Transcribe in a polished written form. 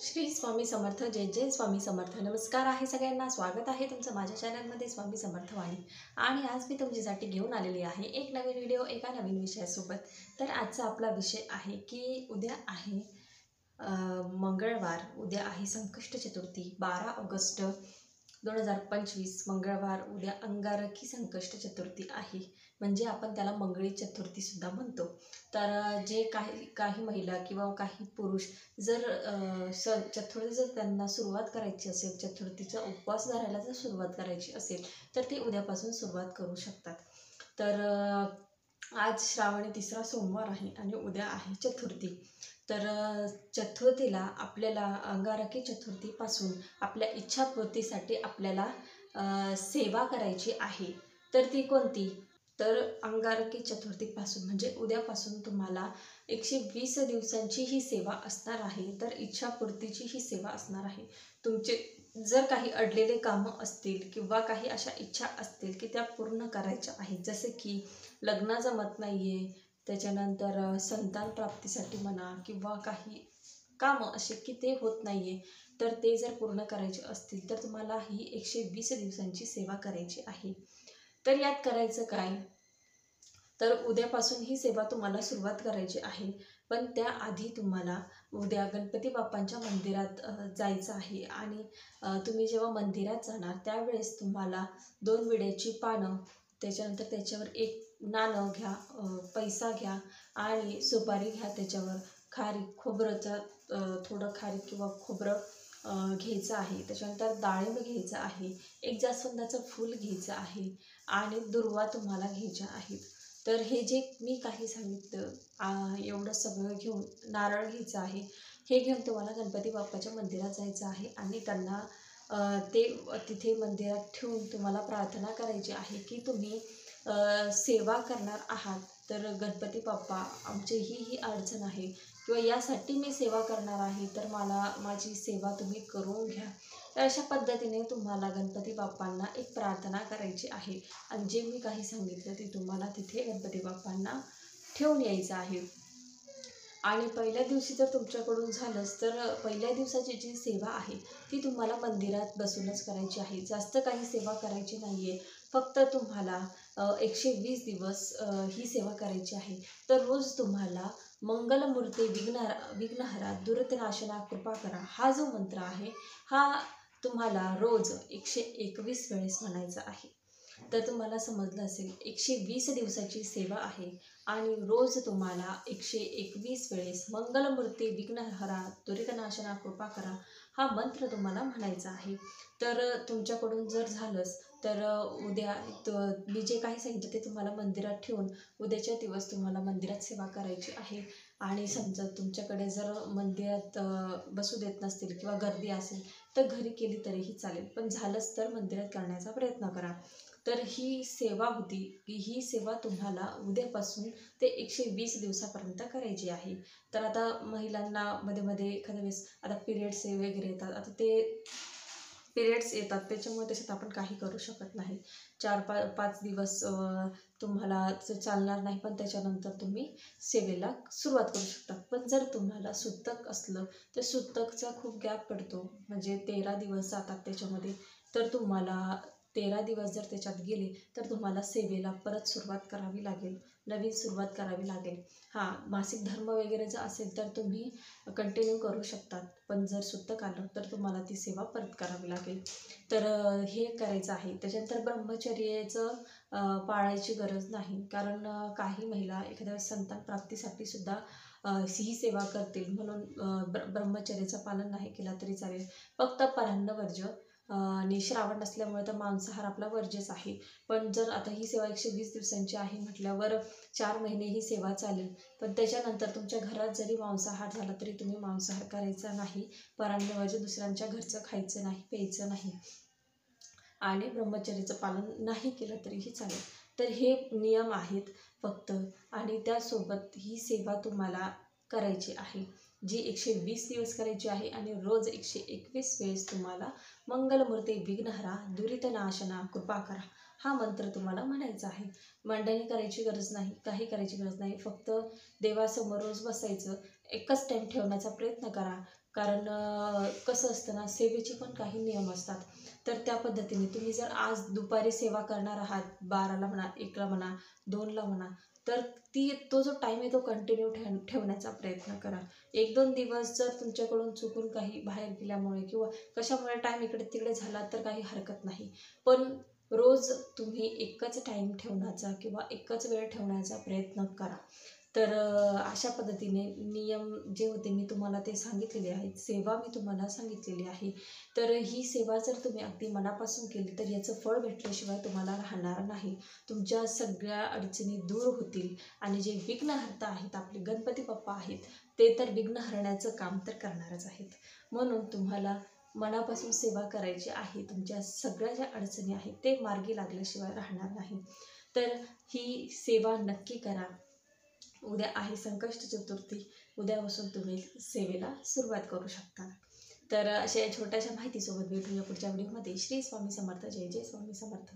श्री स्वामी समर्थ. जय जय स्वामी समर्थ. नमस्कार आहे सगळ्यांना. स्वागत आहे तुमचं माझ्या चॅनलमध्ये स्वामी समर्थ वाणी. आणि आज मी तुमच्यासाठी घेऊन आलेली आहे एक नवीन व्हिडिओ एका नवीन विषयासोबत. तर आजचा आपला विषय आहे की उद्या आहे मंगळवार. उद्या आहे संकष्ट चतुर्थी 12 ऑगस्ट 2025 मंगळवार. उद्या अंगारकी संकष्ट चतुर्थी आहे, म्हणजे आपण त्याला मंगळी चतुर्थी सुद्धा म्हणतो. तर जे काही महिला किंवा काही पुरुष जर चतुर्थी जर त्यांना सुरुवात करायची असेल, चतुर्थीचा उपवास धरायला जर सुरुवात करायची असेल तर ते उद्यापासून सुरुवात करू शकतात. तर आज श्रावणी 3रा सोमवार आहे आणि उद्या आहे चतुर्थी. तर चतुर्थीला आपल्याला अंगारकी चतुर्थीपासून आपल्या इच्छापूर्तीसाठी आपल्याला सेवा करायची आहे. तर ती कोणती? तर अंगारकी चतुर्थीपासून म्हणजे उद्यापासून तुम्हाला 120 दिवसांची ही सेवा असणार आहे. तर इच्छापूर्तीची ही सेवा असणार आहे. तुमचे जर काही अडलेले कामं असतील किंवा काही अशा इच्छा असतील की त्या पूर्ण करायच्या आहेत, जसे की लग्न जमत नाही आहे, त्याच्यानंतर संतान प्राप्तीसाठी म्हणा किंवा काही कामं असे की ते होत नाही आहे, तर ते जर पूर्ण करायचे असतील तर तुम्हाला ही 120 दिवसांची सेवा करायची आहे. तर यात करायचं काय? तर उद्यापासून ही सेवा तुम्हाला सुरुवात करायची आहे. पण त्याआधी तुम्हाला उद्या गणपती बाप्पांच्या मंदिरात जायचं आहे. आणि तुम्ही जेव्हा मंदिरात जाणार त्यावेळेस तुम्हाला 2 विड्याची पानं, त्याच्यानंतर त्याच्यावर एक नाणं घ्या, पैसा घ्या आणि सुपारी घ्या. त्याच्यावर खारीक खोबरंचा थोडं खारीक किंवा खोबरं घ्यायचं आहे. त्याच्यानंतर डाळिंब घ्यायचं आहे, एक जास्वंदाचं फूल घ्यायचं आहे आणि दुर्वा तुम्हाला घ्यायच्या आहेत. तर हे जे मी काही सांगितलं एवढं सगळं घेऊन नारळ घ्यायचं आहे. हे घेऊन तुम्हाला गणपती बाप्पाच्या मंदिरात जायचं आहे आणि त्यांना ते तिथे मंदिरात ठेवून तुम्हाला प्रार्थना करायची आहे की तुम्ही सेवा करणार आहात. तर गणपती बाप्पा आमची ही अडचण आहे किंवा यासाठी मी सेवा करणार आहे, तर मला माझी सेवा तुम्ही करून घ्या. तर अशा पद्धतीने तुम्हाला गणपती बाप्पांना एक प्रार्थना करायची आहे. आणि जे मी काही सांगितलं ते तुम्हाला तिथे गणपती बाप्पांना ठेवून यायचं आहे. आणि पहिल्या दिवशी जर तुमच्याकडून झालंच तर पहिल्या दिवसाची जी सेवा आहे ती तुम्हाला मंदिरात बसूनच करायची आहे. जास्त काही सेवा करायची नाही आहे. फक्त तुम्हाला 120 दिवस ही सेवा करायची आहे. तर रोज तुम्हाला मंगलमूर्ती विघ्नहरा दुरितनाशना कृपा करा हा जो मंत्र आहे हा तुम्हाला रोज 121 वेळेस म्हणायचा आहे. तर तुम्हाला समजलं असेल 120 दिवसाची सेवा आहे आणि रोज तुम्हाला 121 वेळेस मंगलमूर्ती विघ्नहरा दुरितनाशना कृपा करा हा मंत्र तुम्हाला म्हणायचा आहे. तर तुमच्याकडून जर झालंच तर उद्या मी जे काही सांगितलं ते तुम्हाला मंदिरात ठेवून उद्याच्या दिवस तुम्हाला मंदिरात सेवा करायची आहे. आणि समजा तुमच्याकडे जर मंदिरात बसू देत नसतील किंवा गर्दी असेल तर घरी केली तरीही चालेल, पण झालंच तर मंदिरात करण्याचा प्रयत्न करा. तर ही सेवा होती की ही सेवा तुम्हाला उद्यापासून ते 120 दिवसापर्यंत करायची आहे. तर आता महिलांना मध्ये मध्ये एखाद्या वेळेस आता पिरियड्स वगैरे येतात, आता ते पिरियड्स येतात त्याच्यामुळे त्याच्यात आपण काही करू शकत नाही. 4-5 दिवस तुम्हाला चालणार नाही, पण त्याच्यानंतर तुम्ही सेवेला सुरुवात करू शकता. पण जर तुम्हाला सुतक असलं तर सुतकचा खूप गॅप पडतो, म्हणजे 13 दिवस जातात त्याच्यामध्ये. तर तुम्हाला 13 दिवस जर त्याच्यात गेले तर तुम्हाला सेवेला परत सुरुवात करावी लागेल, नवीन सुरुवात करावी लागेल. मासिक धर्म वगैरे जर असेल तर तुम्ही कंटिन्यू करू शकतात, पण जर सुतक आलं तर तुम्हाला ती सेवा परत करावी लागेल. तर हे करायचं आहे. त्याच्यानंतर ब्रह्मचर्याचं पाळायची गरज नाही, कारण काही महिला एखाद्या संतान प्राप्तीसाठी सुद्धा ही सेवा करतील, म्हणून ब्रह्मचर्याचं पालन नाही केला तरी चालेल. फक्त परान्नवर्ज्य आणि श्रावण असल्यामुळे तर मांसाहार आपला वर्ज्यच आहे. पण जर आता ही सेवा 120 दिवसांची आहे म्हटल्यावर 4 महिने ही सेवा चालेल. पण त्याच्यानंतर तुमच्या घरात जरी मांसाहार झाला तरी तुम्ही मांसाहार करायचा नाही. परान्नवर्ज्य दुसऱ्यांच्या घरचं खायचं नाही, प्यायचं नाही आणि ब्रह्मचर्याचं पालन नाही केलं तरीही चालेल. तर हे नियम आहेत फक्त. आणि त्यासोबत ही सेवा तुम्हाला करायची आहे जी 120 दिवस करायची आहे. आणि रोज 121 वेळेस तुम्हाला मंगलमूर्ती विघ्नहरा दुरितनाशना कृपा करा हा मंत्र तुम्हाला म्हणायचा आहे. मांडणी करायची गरज नाही, काही करायची गरज नाही. फक्त देवासमोर रोज बसायचं, एकच टाईम ठेवण्याचा प्रयत्न करा. कारण कसं असतं ना, सेवेचे पण काही नियम असतात. तर त्या पद्धतीने तुम्ही जर आज दुपारी सेवा करणार आहात 12ला म्हणा, 1ला म्हणा, 2ला म्हणा, तर तो जो टाईम आहे तो कंटिन्यू ठेवण्याचा प्रयत्न करा. 1-2 दिवस जर तुमच्याकडून चुकून काही बाहेर गेल्यामुळे किंवा कशामुळे टाईम इकडे तिकडे झाला तर काही हरकत नाही. पण रोज तुम्ही एकच टाईम ठेवण्याचा किंवा एकच वेळ ठेवण्याचा प्रयत्न करा. तर अशा पद्धतीने नियम जे होते मी तुम्हाला ते सांगितलेले आहेत. सेवा मी तुम्हाला सांगितलेली आहे. तर ही सेवा जर तुम्ही अगदी मनापासून केली तर याचं फळ भेटल्याशिवाय तुम्हाला राहणार नाही. तुमच्या सगळ्या अडचणी दूर होतील आणि जे विघ्नहर्ता आहेत, आपले गणपती बाप्पा आहेत, ते तर विघ्न हरण्याचं काम तर करणारच आहेत. म्हणून तुम्हाला मनापासून सेवा करायची आहे. तुमच्या सगळ्या ज्या अडचणी आहेत ते मार्गी लागल्याशिवाय राहणार नाही. तर ही सेवा नक्की करा. उद्या आहे संकष्ट चतुर्थी. उद्यापासून तुम्ही सेवेला सुरुवात करू शकता. तर अशा छोट्याशा माहितीसोबत भेटूया पुढच्या व्हिडिओमध्ये. श्री स्वामी समर्थ. जय जय स्वामी समर्थ.